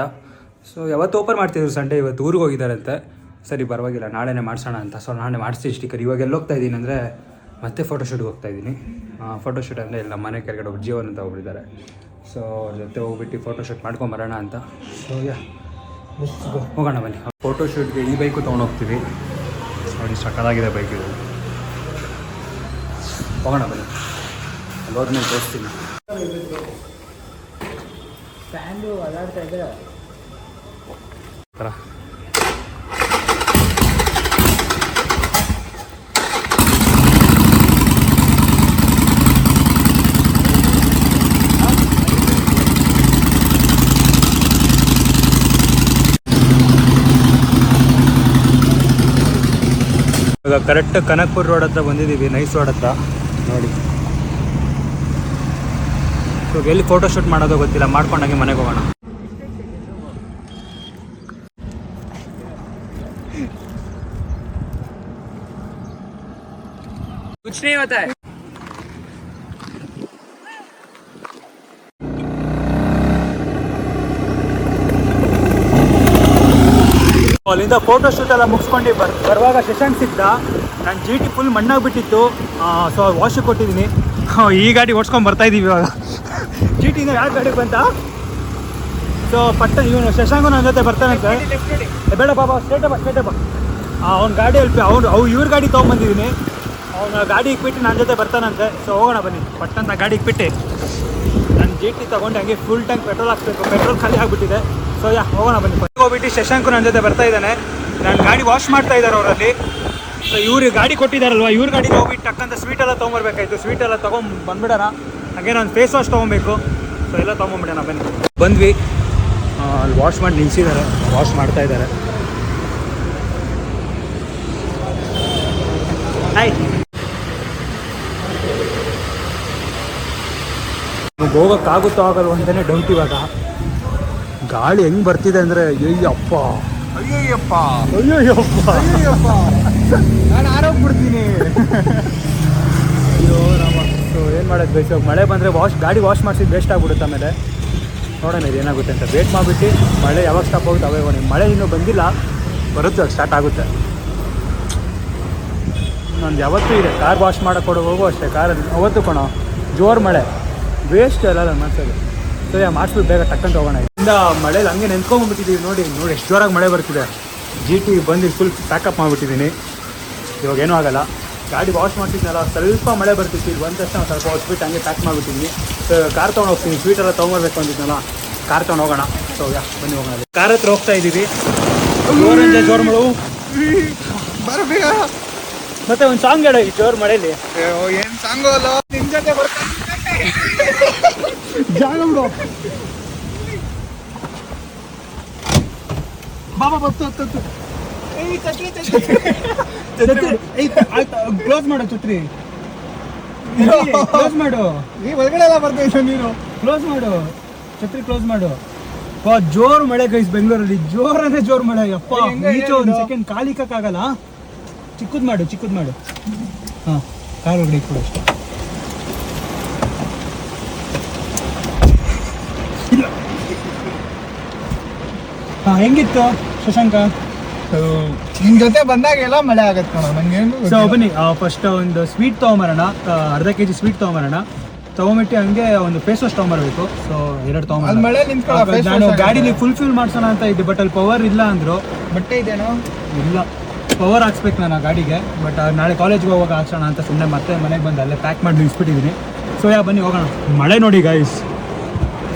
ಸೊ ಯಾವತ್ತು ಓಪನ್ ಮಾಡ್ತಿದ್ರು ಸಂಡೇ, ಇವತ್ತು ಊರಿಗೆ ಹೋಗಿದ್ದಾರಂತೆ. ಸರಿ ಪರವಾಗಿಲ್ಲ, ನಾಳೆನೇ ಮಾಡಿಸೋಣ ಅಂತ. ಸೊ ನಾಳೆ ಮಾಡಿಸ್ತೀನಿ ಸ್ಟಿಕ್ಕರ್. ಇವಾಗ ಎಲ್ಲ ಹೋಗ್ತಾ ಇದ್ದೀನಿ ಅಂದರೆ ಮತ್ತೆ ಫೋಟೋಶೂಟ್ಗೆ ಹೋಗ್ತಾಯಿದ್ದೀನಿ. ಫೋಟೋಶೂಟ್ ಅಂದರೆ ಇಲ್ಲ, ಮನೆ ಕೆಳಗಡೆ ಒಬ್ಬರು ಜೀವನ ಅಂತ ಹೋಗ್ಬಿಟ್ಟಿದ್ದಾರೆ. ಸೊ ಅವ್ರ ಜೊತೆ ಹೋಗ್ಬಿಟ್ಟು ಫೋಟೋಶೂಟ್ ಮಾಡ್ಕೊಂಬರೋಣ ಅಂತ. ಸೊ ಹೋಗೋಣ ಬನ್ನಿ. ಫೋಟೋಶೂಟ್ಗೆ ಈ ಬೈಕು ತೊಗೊಂಡೋಗ್ತೀವಿ. ನೋಡಿ ಸಕ್ಕತ್ತಾಗಿದೆ ಬೈಕ್ ಇದು. ಹೋಗೋಣ ಬನ್ನಿ, ಅಲ್ಲಿ ಹೋದ್ಮೇಲೆ ತೋರಿಸ್ತೀನಿ. ಫ್ಯಾನ್ದು ಅದಾಡ್ತಾ ಇದೆ. ಇವಾಗ ಕರೆಕ್ಟ್ ಕನಕ್ಪುರ್ ರೋಡ್ ಹತ್ರ ಬಂದಿದ್ದೀವಿ, ನೈಸ್ ರೋಡ್ ಹತ್ರ ನೋಡಿ. ಇವಾಗ ಎಲ್ಲಿ ಫೋಟೋಶೂಟ್ ಮಾಡೋದು ಗೊತ್ತಿಲ್ಲ, ಮಾಡ್ಕೊಂಡಾಗೆ ಮನೆಗೆ ಹೋಗೋಣ. कुछ नहीं होता है. ಅಲ್ಲಿಂದ ಫೋಟೋಶೂಟ್ ಎಲ್ಲ ಮುಗಿಸ್ಕೊಂಡು ಬರುವಾಗ ಶಶಾಂಕ್ ಸಿಕ್ತ. ನನ್ನ GT ಫುಲ್ ಮಣ್ಣಾಗ್ಬಿಟ್ಟಿತ್ತು. ಸೊ ವಾಶಿಗೆ ಕೊಟ್ಟಿದ್ದೀನಿ. ಈ ಗಾಡಿ ಓಡಿಸ್ಕೊಂಡು ಬರ್ತಾಯಿದ್ದೀವಿ ಇವಾಗ. GTಯಿಂದ ಯಾವ ಗಾಡಿಗೆ ಬಂತ? ಸೊ ಇವನು ಶಶಾಂಕು ನನ್ನ ಜೊತೆ ಬರ್ತಾನಂತೆ. ಬೇಡ ಬಾಬಾ, ಸ್ಟ್ರೇಟ್ ಬಾ. ಅವ್ನ ಗಾಡಿಯಲ್ಲಿ ಇವ್ರ ಗಾಡಿ ತೊಗೊಂಬಂದಿದ್ದೀನಿ. ಅವನ ಗಾಡಿ ಇಕ್ಬಿಟ್ಟು ನನ್ನ ಜೊತೆ ಬರ್ತಾನಂತೆ. ಸೊ ಹೋಗೋಣ ಬನ್ನಿ, ಪಟ್ಟಂತ ಗಾಡಿ ಇಕ್ಬಿಟ್ಟು ನಾನು GT ತೊಗೊಂಡು ಹಂಗೆ ಫುಲ್ ಟ್ಯಾಂಕ್ ಪೆಟ್ರೋಲ್ ಹಾಕ್ಬೇಕು. ಪೆಟ್ರೋಲ್ ಖಾಲಿ ಆಗಿಬಿಟ್ಟಿದೆ. ಸೊ ಹೋಗೋಣ ಬನ್ನಿ. ಹೋಗ್ಬಿಟ್ಟು ಶಶಾಂಕು ನನ್ನ ಜೊತೆ ಬರ್ತಾ ಇದ್ದಾನೆ. ನನ್ನ ಗಾಡಿ ವಾಶ್ ಮಾಡ್ತಾ ಇದ್ದಾರೆ ಅವರಲ್ಲಿ. ಸೊ ಇವ್ರಿಗೆ ಗಾಡಿ ಕೊಟ್ಟಿದ್ದಾರಲ್ವ, ಇವ್ರ ಗಾಡಿಗೆ ಹೋಗ್ಬಿಟ್ಟು ಟಕ್ಕಂತ ಸ್ವೀಟೆಲ್ಲ ತೊಗೊಂಬರ್ಬೇಕಾಯ್ತು. ಸ್ವೀಟೆಲ್ಲ ಬಂದ್ಬಿಡೋಣ. ಹಾಗೆ ನಾನು ಫೇಸ್ ವಾಶ್ ತೊಗೊಬೇಕು. ಸೊ ಎಲ್ಲ ತೊಗೊಂಬಿಡೋಣ ಬನ್ನಿ. ಬಂದ್ವಿ, ಅಲ್ಲಿ ವಾಶ್ ಮಾಡಿ ನಿಲ್ಸಿದ್ದಾರೆ, ವಾಶ್ ಮಾಡ್ತಾ ಇದ್ದಾರೆ. ಹಾಯ್, ಹೋಗೋಕ್ಕಾಗುತ್ತೋ ಆಗಲ್ವ ಅಂತಲೇ ಡೌಟ್ ಇವಾಗ. ಗಾಳಿ ಹೆಂಗೆ ಬರ್ತಿದೆ ಅಂದರೆ ಅಯ್ಯಪ್ಪ ಅಯ್ಯಯ್ಯಪ್ಪ ಅಯ್ಯಯ್ಯಪ್ಪ ಅಯ್ಯಯ್ಯಪ್ಪ ನಾನು ಆರೋಗ್ಬಿಡ್ತೀನಿ. ಅಯ್ಯೋ ನಮ್ಮ. ಸೊ ಏನು ಮಾಡೋದು ಬೇಸ್, ಮಳೆ ಬಂದರೆ ಗಾಡಿ ವಾಶ್ ಮಾಡಿಸಿದ್ದು ವೇಸ್ಟ್ ಆಗ್ಬಿಡುತ್ತೆ. ಆಮೇಲೆ ನೋಡೋಣ ಇದು ಏನಾಗುತ್ತೆ ಅಂತ ವೇಟ್ ಮಾಡಿಬಿಟ್ಟು ಮಳೆ ಯಾವಾಗ ಸ್ಟಾಪ್ ಆಗುತ್ತೆ ಅವಾಗ ಹೋಗೋಣ. ಮಳೆ ಇನ್ನೂ ಬಂದಿಲ್ಲ, ಬರುತ್ತೆ ಸ್ಟಾರ್ಟ್ ಆಗುತ್ತೆ. ನಂದು ಯಾವತ್ತೂ ಇದೆ ಕಾರ್ ವಾಶ್ ಮಾಡೋಕ್ಕೆ ಹೋಗೋ ಅಷ್ಟೇ. ಕಾರಲ್ಲಿ ಅವತ್ತು ಕಣೋ ಜೋರು ಮಳೆ, ವೇಸ್ಟ್ ಅಲ್ಲ ನಾನು ಮಾಡ್ಸೋದು. ಸೊ ಮಾಡಿಸ್ಬಿಟ್ಟು ಬೇಗ ಟಕ್ಕಂತ ಹೋಗೋಣ. ಇಂದ ಮಳೇಲಿ ಹಂಗೆ ನೆನ್ಕೊಂಡ್ಬಿಟ್ಟಿದ್ದೀವಿ. ನೋಡಿ ಎಷ್ಟು ಜೋರಾಗಿ ಮಳೆ ಬರ್ತಿದೆ. GT ಬಂದು ಫುಲ್ ಪ್ಯಾಕಪ್ ಮಾಡಿಬಿಟ್ಟಿದ್ದೀನಿ. ಇವಾಗ ಏನೂ ಆಗಲ್ಲ. ಗಾಡಿ ವಾಶ್ ಮಾಡ್ತಿದ್ನಲ್ಲ, ಸ್ವಲ್ಪ ಮಳೆ ಬರ್ತಿತ್ತು. ಇದು ಬಂದ ತಕ್ಷಣ ಸ್ವಲ್ಪ ಹೊಸ್ಬಿಟ್ಟು ಹಂಗೆ ಪ್ಯಾಕ್ ಮಾಡಿಬಿಟ್ಟಿದ್ವಿ. ಸೊ ಕಾರ್ ತೊಗೊಂಡು ಹೋಗ್ತೀನಿ. ಸ್ವೀಟ್ ಎಲ್ಲ ತೊಗೊಂಬರ್ಬೇಕು ಅಂದಿದ್ನಲ್ಲ, ಕಾರ್ ತೊಗೊಂಡು ಹೋಗೋಣ. ಸೊ ಬನ್ನಿ ಹೋಗೋಣ. ಕಾರ್ ಹತ್ರ ಹೋಗ್ತಾ ಇದ್ದೀವಿ. ಜೋರು ಮಳು ಬರಬೇಕ. ಮತ್ತೆ ಒಂದು ಸಾಂಗ್ ಹೇಳೋ ಈ ಜೋರು ಮಳೇಲಿ. ಏನು ಸಾಂಗು ಅಲ್ಲ, ನಿಮ್ ಜೊತೆ ಬರ್ತಾನೆ ಜಾಗ ಬಿಡು. ಬಾಬಾ ಬತ್ತು ಹತ್ತು ಕ್ಲೋಸ್ ಮಾಡು ಛತ್ರಿ, ಕ್ಲೋಸ್ ಮಾಡು. ಈ ಒಳಗಡೆ ಎಲ್ಲ ಬರ್ತಾ ನೀನು ಕ್ಲೋಸ್ ಮಾಡು ಛತ್ರಿ, ಕ್ಲೋಸ್ ಮಾಡು. ಜೋರು ಮಳೆ ಗೈಸ್ ಬೆಂಗಳೂರಲ್ಲಿ, ಜೋರ್ ಅಂದ್ರೆ ಜೋರು ಮಳೆ. ಯಪ್ಪ ಈಚೆ ಒಂದು ಸೆಕೆಂಡ್ ಕಾಲಿಕ್ಕಾಗಲ್ಲ. ಚಿಕ್ಕದ್ ಮಾಡು. ಹಾಂ, ಕಾರ್ ಒಳಗಡೆ ಇಟ್ಬಿಡು ಅಷ್ಟೇ. ಇಲ್ಲ. ಹಾಂ, ಹೆಂಗಿತ್ತು ಶಶಾಂಕ? ನಿಮ್ ಜೊತೆ ಬಂದಾಗೆಲ್ಲ ಮಳೆ ಆಗತ್ತೆ ಕಣ, ನಂಗೇನು. ಸೊ ಬನ್ನಿ ಫಸ್ಟ್ ಒಂದು ಸ್ವೀಟ್ ತೊಗೊಂಬರೋಣ. ಅರ್ಧ kg ಸ್ವೀಟ್ ತೊಗೊಂಬರೋಣ. ತೊಗೊಂಬಿಟ್ಟು ಹಂಗೆ ಒಂದು ಫೇಸ್ ವಾಶ್ ತೊಗೊಂಬರ್ಬೇಕು. ಸೊ 2 ತೊಗೊಂಬರೋಣ. ಮಳೆ ನಿಂತ್ಕೊಳ್ಳೋ. ನಾನು ಗಾಡೀಲಿ ಫುಲ್ಫಿಲ್ ಮಾಡ್ಸೋಣ ಅಂತ ಇದ್ದೆ, ಬಟ್ ಅಲ್ಲಿ ಪವರ್ ಇಲ್ಲ ಅಂದರು. ಬಟ್ಟೆ ಇದೇನೋ ಇಲ್ಲ, ಪವರ್ ಹಾಕ್ಸ್ಬೇಕು ನಾನು ಆ ಗಾಡಿಗೆ. ಬಟ್ ನಾಳೆ ಕಾಲೇಜ್ಗೆ ಹೋಗುವಾಗ ಹಾಕ್ಸೋಣ ಅಂತ ಸುಮ್ಮನೆ ಮತ್ತೆ ಮನೆಗೆ ಬಂದು ಅಲ್ಲೇ ಪ್ಯಾಕ್ ಮಾಡಿ ನಿಲ್ಲಿಸ್ಬಿಟ್ಟಿದ್ದೀನಿ. ಸೊ ಬನ್ನಿ ಹೋಗೋಣ. ಮಳೆ ನೋಡಿ ಗೈಸ್,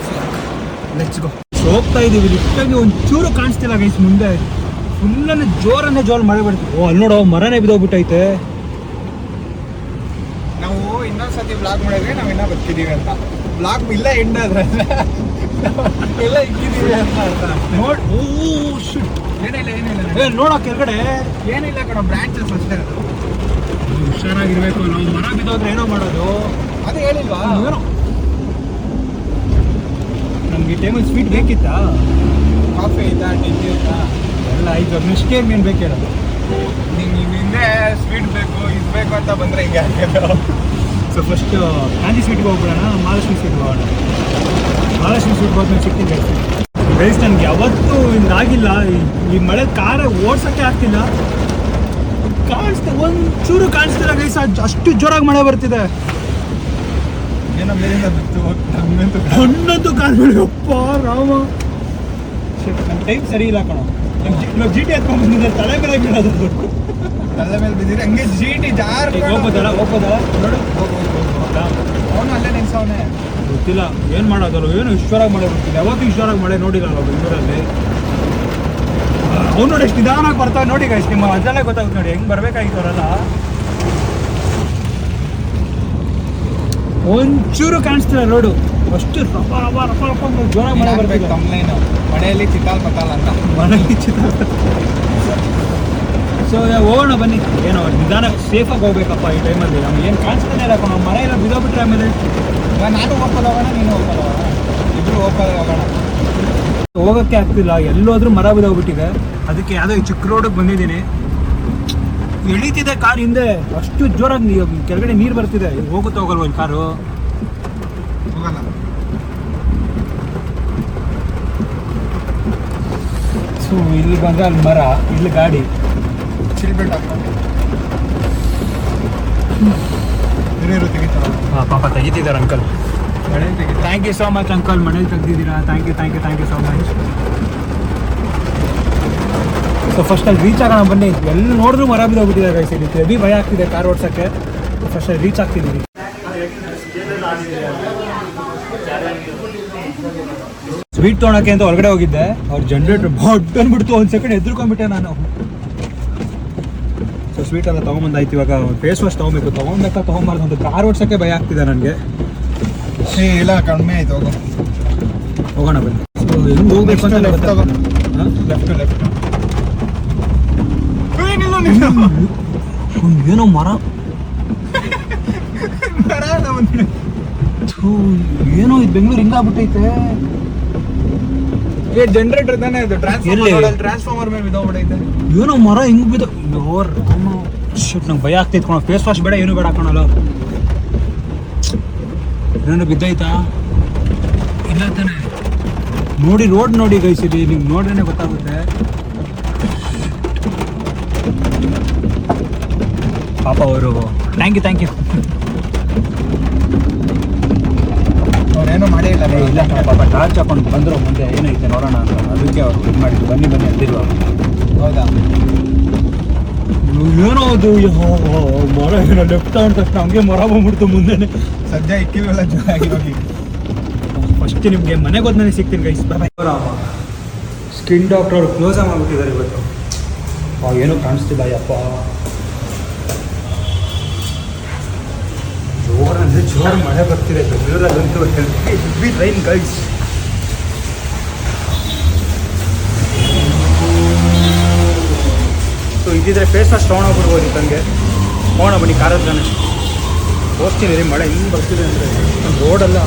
ಲೆಟ್ಸ್ ಗೋ. ಹೋಗ್ತಾ ಇದ್ದೀವಿ. ಲಿಫ್ಟಾಗಿ ಒಂಚೂರು ಕಾಣಿಸ್ತಿಲ್ಲ ಗೈಸ್ ಮುಂದೆ. ಫುಲ್ಲನೇ ಜೋರು ಮಳೆ ಬರ್ತೀವಿ. ಅಲ್ಲಿ ನೋಡೋ ಮರನೇ ಬಿದ್ದೋಗ್ಬಿಟ್ಟೈತೆ. ನಾವು ಇನ್ನೊಂದ್ಸತಿ ಬ್ಲಾಗ್ ಮಾಡಿದ್ರೆ ನಾವು ಇನ್ನೂ ಬರ್ತಿದೀವಿ ಅಂತ. ಬ್ಲಾಗ್ ಇಲ್ಲ ಎಂಡ್ ಆದ್ರೆ ಎಲ್ಲ ಇಕ್ಕಿದೀವಿ ಅಂತ ಅರ್ಥ. ನೋಡ್ ಏನಿಲ್ಲ ನೋಡೋ ಕೆಳಗಡೆ ಏನಿಲ್ಲ ಕಣ, ಬ್ರಾಂಚಸ್ ಅಷ್ಟೇ. ಹುಷಾರಾಗಿರ್ಬೇಕು. ನಾವು ಮರ ಬಿದ್ದೋದ್ರೆ ಏನೋ ಮಾಡೋದು. ಅದು ಹೇಳಿಲ್ವಾ? ಏನೋ ನಮ್ಗೆ ಈ ಟೈಮಲ್ಲಿ ಸ್ವೀಟ್ ಬೇಕಿತ್ತಾ? ಕಾಫಿ ಐತಾ, ಟೀ ಐತಾ? ಎಲ್ಲ ಆಯ್ತು. ನೆಕ್ಸ್ಟ್ ಟೈಮ್ ಏನು ಬೇಕು ಹೇಳೋದು? ನಿಂಗೆ ಹಿಂದೆ ಸ್ವೀಟ್ ಬೇಕು ಇದು ಬೇಕು ಅಂತ ಬಂದರೆ ಹಿಂಗೆ ಹಾಕೋದು. ಸೊ ಫಸ್ಟ್ ಕಾಂಜಿ ಸ್ವೀಟ್ಗೆ ಹೋಗ್ಬಿಡೋಣ, ಮಹಾಲಕ್ಷ್ಮಿ ಸ್ವೀಟ್ಗೆ ಹೋಗೋಣ. ಮಹಾಲಕ್ಷ್ಮಿ ಸ್ವೀಟ್ಗೆ ಹೋದ್ಮೇಲೆ ಸಿಗ್ತೀನಿ ಗೈಸ್. ನನಗೆ ಯಾವತ್ತೂ ಹಿಂಗಾಗಿಲ್ಲ. ಈ ಮಳೆ ಕಾರ ಓಡ್ಸೋಕ್ಕೆ ಆಗ್ತಿಲ್ಲ. ಒಂಚೂರು ಕಾಣಿಸ್ತಿಲ್ಲ ಗೈಸ್, ಅಷ್ಟು ಜೋರಾಗಿ ಮಳೆ ಬರ್ತಿದೆ. ಏನೋ ಮೇಲಿಂದ ಬಿತ್ತು ಹಣ್ಣಂತೂ ಕಾಣ್ಬೇಡಿ. ಅಪ್ಪ ರಾಮ, ನಮ್ಮ ಟೈಮ್ ಸರಿ ಇಲ್ಲ ಕಣೋ. ನಾವು GT ಹತ್ಕೊಂಡು ಬಂದಿದ್ದೆ, ತಲೆ ಮೇಲೆ ಬೀಳೋದು. ತಲೆ ಮೇಲೆ ಬಿದ್ದಿರಿ ಹಂಗೆ ಜೀಟಿ ಜಾರ್ ಹೋಗ್ಬೋದಲ್ಲ ನೋಡು. ಅವನು ಅಲ್ಲೇ ನಿಲ್ಸವನೆ. ಗೊತ್ತಿಲ್ಲ ಏನು ಮಾಡೋದಲ್ಲ. ಏನು ಇಷ್ಟರಾಗಿ ಮಳೆ ಬರ್ತಿದೆ. ಯಾವತ್ತೂ ಇಷ್ಟರಾಗಿ ಮಳೆ ನೋಡಿರಲ್ಲ ಬೆಂಗಳೂರಲ್ಲಿ. ಅವ್ನು ನೋಡಿ ಎಷ್ಟು ನಿಧಾನವಾಗಿ ಬರ್ತಾವೆ ನೋಡಿ ಗೈಸ್. ನಿಮ್ಮ ಅದರಲ್ಲೇ ಗೊತ್ತಾಗುತ್ತೆ ನೋಡಿ ಹೆಂಗೆ ಬರಬೇಕಾಗಿತ್ತು ಅವರೆಲ್ಲ. ಒಂಚೂರು ಕಾಣಿಸ್ತಿಲ್ಲ ರೋಡು. ಅಷ್ಟು ರಫ ಜೋರಾಗಿ ಮಳೆ ಬರ್ಬೇಕು. ಕಂಪ್ಲೇನು ಮಳೆಯಲ್ಲಿ ಚಿತ್ತಾಲ್ ಪತ್ತಾಲ್ ಅಂತ. ಮನೆಯಲ್ಲಿ ಸೊ ಹೋಗೋಣ ಬನ್ನಿ. ಏನೋ ನಿಧಾನ ಸೇಫಾಗಿ ಹೋಗ್ಬೇಕಪ್ಪ ಈ ಟೈಮಲ್ಲಿ. ನಮ್ಗೆ ಏನು ಕಾಣಿಸ್ತಾನೆ ಇಲ್ಲ ಕಣೋ. ಮನೆ ಎಲ್ಲ ಬಿದ್ದೋಗ್ಬಿಟ್ರೆ ಆಮೇಲೆ ನಾನು ಓಪಲ್ ಹೋಗೋಣ, ನೀನು ಓಪಲ್ ಹೋಗೋಣ, ಇಬ್ರು ಓಪಲ್ ಹೋಗೋಣ. ಹೋಗೋಕ್ಕೆ ಆಗ್ತಿಲ್ಲ. ಎಲ್ಲೋದ್ರೂ ಮರ ಬಿದ್ದೋಗ್ಬಿಟ್ಟಿದೆ. ಅದಕ್ಕೆ ಯಾವುದೋ ಈ ಚಿಕ್ಕ ರೋಡಿಗೆ ಬಂದಿದ್ದೀನಿ. ಎಳೀತಿದೆ ಕಾರ್ ಹಿಂದೆ. ಅಷ್ಟು ಜೋರಾಗಿ ಕೆಳಗಡೆ ನೀರು ಬರ್ತಿದೆ. ಹೋಗುತ್ತಾ ಹೋಗಲ್ವ ಈ ಕಾರು? ಹೋಗೋಣ. ಸೊ ಇಲ್ಲಿ ಬಂದರೆ ಅಲ್ಲಿ ಮರ, ಇಲ್ಲಿ ಗಾಡಿ. ಚಿಲ್ಬೆಟ್ ಹಾಕೊಂಡು ಹಿರಿಯರು ತೆಗಿತಾರ. ಹಾಂ, ಪಾಪ ತೆಗಿತಿದ್ದಾರೆ ಅಂಕಲ್. ಮಳೆ ತೆಗಿತಾರೆ. Thank you so much uncle, ಮನೇಲಿ ತೆಗ್ದಿದ್ದೀರಾ. Thank you so much. So first ಅಲ್ಲಿ ರೀಚ್ ಆಗೋಣ ಬನ್ನಿ. ಎಲ್ಲ ನೋಡಿದ್ರು ಮರ ಬಿದ್ದೋಗ್ಬಿಟ್ಟಿದೆ ಗೈಸ್. ಇಲ್ಲಿ ಹೆವಿ ಭಯ ಆಗ್ತಿದೆ ಕಾರ್ ಓಡ್ಸೋಕ್ಕೆ. ಫಸ್ಟ್ ಅಲ್ಲಿ ರೀಚ್ ಆಗ್ತಿದ್ದೀವಿ. ಸ್ವೀಟ್ ತೊಗೊಳಕ್ಕೆ ಅಂತ ಹೊರಗಡೆ ಹೋಗಿದ್ದೆ. ಅವ್ರ ಜನ್ರೇಟ್ರ್ ಬಡ್ ಅಂದ್ಬಿಡ್ತು. ಒಂದು ಸೆಕೆಂಡ್ ಎದ್ರುಕೊಂಡ್ಬಿಟ್ಟೆ ನಾನು. ಸೊ ಸ್ವೀಟ್ ಎಲ್ಲ ತೊಗೊಂಬಂದಾಯ್ತು. ಇವಾಗ ಫೇಸ್ ವಾಶ್ ತೊಗೊಬಾರ್ದು ಅಂತ ಕಾರ್ ಓಡ್ಸೋಕ್ಕೆ ಭಯ ಆಗ್ತಿದೆ ನನಗೆ. ಇಲ್ಲ ಕಡಿಮೆ ಆಯ್ತು, ಹೋಗೋಣ ಬನ್ನಿ. ಸೊ ಹೆಂಗೆ ಹೋಗ್ಬೇಕು ಅಂತ ಲೆಫ್ಟ್ ಲೆಫ್ಟ್ ಏನೋ ಮರ ಥೂ, ಏನೋ ಇದು ಬೆಂಗಳೂರು ಹಿಂಗಾಗ್ಬಿಟ್ಟೈತೆ. ಜನರೇಟರ್ ತಾನೇ ಇದು ಎಲ್ಲಿ? ಟ್ರಾನ್ಸ್ಫಾರ್ಮರ್ ಮೇಲೆ ಬಿದ್ದೋಗ್ಬಿಟ್ಟೈತೆ. ಏನೋ ಮರ ಹಿಂಗ್ ಬಿದ್ದು ಶಿಟ್, ನಂಗೆ ಭಯ ಆಗ್ತೈತೆ ಕಣ. ಫೇಸ್ ವಾಶ್ ಬೇಡ, ಏನು ಬೇಡ ಕಣಲ್ಲ. ಏನಾದ್ರು ಬಿದ್ದೈತಾ? ಇಲ್ಲ ತಾನೆ. ನೋಡಿ ರೋಡ್ ನೋಡಿ ಗೈಸಿರಿ, ನಿಮ್ಗೆ ನೋಡ್ರೇನೆ ಗೊತ್ತಾಗುತ್ತೆ. ಪಾಪ ಅವರು ಥ್ಯಾಂಕ್ ಯು ಅವ್ರೇನೋ ಮಾಡೇ ಇಲ್ಲ. ಇಲ್ಲ ಕಣ ಪಾಪ, ಟಾರ್ಚ್ ಹಾಕೊಂಡು ಬಂದರು ಮುಂದೆ ಏನೈತೆ ನೋಡೋಣ ಅಂತ. ಅದಕ್ಕೆ ಅವ್ರು ಇದು ಮಾಡಿದ್ದು, ಬನ್ನಿ ಅಂದಿಲ್ವ. ಹೌದಾ? ಏನೋ ಅದು ಮರ ಏನೋ ಲೆಫ್ಟ್ ಅಂದ ತಕ್ಷಣ ಹಂಗೆ ಮರ ಬಂದ್ಬಿಡ್ತು ಮುಂದೆನೆ. ಸದ್ಯ ಇಕ್ಕಿವೆಲ್ಲ ಜೋರಾಗಿ ಹೋಗಿ. ಫಸ್ಟ್ ನಿಮಗೆ ಮನೆಗೆ ಹೋದ್ ನನಗೆ ಸಿಗ್ತೀನಿ ಗೈಸ್. ಸ್ಕಿನ್ ಡಾಕ್ಟರ್ ಅವರು ಕ್ಲೋಸ್ ಆಗಿಬಿಟ್ಟಿದ್ದಾರೆ ಇವತ್ತು. ಏನೂ ಕಾಣಿಸ್ತಿಲ್ಲ ಯಪ್ಪ. ಜೋರಂದ್ರೆ ಜೋರು ಮಳೆ ಬರ್ತಿದೆ ಬೆಂಗಳೂರಲ್ಲಂತೂ. Heavy rain guys. ಸೊ ಇದ್ದಿದ್ರೆ ಫೇಸ್ ವಾಶ್ ತೊಗೊಂಡೋಗ್ಬಿಡ್ಬೋದು ನನಗೆ. ಹೋಗೋಣ ಬನ್ನಿ, ಕಾರ್ ಹತ್ರನೇ ಹೋಗ್ತೀನಿ ರೀ. ಮಳೆ ಹಿಂಗೆ ಬರ್ತಿದೆ ಅಂದರೆ ರೋಡೆಲ್ಲ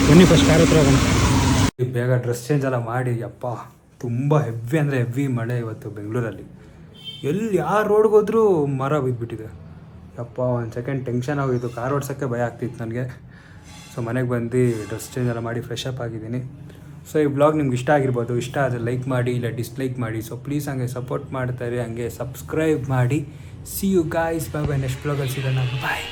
ಬನ್ನಿ ಫಸ್ಟ್ ಕಾರ್ ಹತ್ರ ಹೋಗೋಣ. ಬೇಗ ಡ್ರೆಸ್ ಚೇಂಜ್ ಎಲ್ಲ ಮಾಡಿ. ಅಪ್ಪ ತುಂಬ ಹೆವಿ ಅಂದರೆ ಹೆವಿ ಮಳೆ ಇವತ್ತು ಬೆಂಗಳೂರಲ್ಲಿ. ಎಲ್ಲಿ ಯಾರು ರೋಡ್ಗೆ ಹೋದ್ರೂ ಮರ ಬಿದ್ದುಬಿಟ್ಟಿದೆ. ಯಪ್ಪ ಒಂದು ಸೆಕೆಂಡ್ ಟೆನ್ಷನ್ ಆಗೋಯಿತು. ಕಾರ್ ಓಡ್ಸೋಕ್ಕೆ ಭಯ ಆಗ್ತಿತ್ತು ನನಗೆ. ಸೊ ಮನೆಗೆ ಬಂದು ಡ್ರೆಸ್ ಚೇಂಜ್ ಎಲ್ಲ ಮಾಡಿ ಫ್ರೆಶ್ ಅಪ್ ಆಗಿದ್ದೀನಿ. ಸೊ ಈ ಬ್ಲಾಗ್ ನಿಮ್ಗೆ ಇಷ್ಟ ಆಗಿರ್ಬೋದು. ಇಷ್ಟ ಆದರೆ ಲೈಕ್ ಮಾಡಿ, ಇಲ್ಲ ಡಿಸ್ಲೈಕ್ ಮಾಡಿ. ಸೊ ಪ್ಲೀಸ್ ಹಂಗೆ ಸಪೋರ್ಟ್ ಮಾಡ್ತಾರೆ, ಹಂಗೆ ಸಬ್ಸ್ಕ್ರೈಬ್ ಮಾಡಿ. See you guys. Bye. Next ಬ್ಲಾಗಲ್ಲಿ ಸಿಗೋಣ. ಬಾಯ್.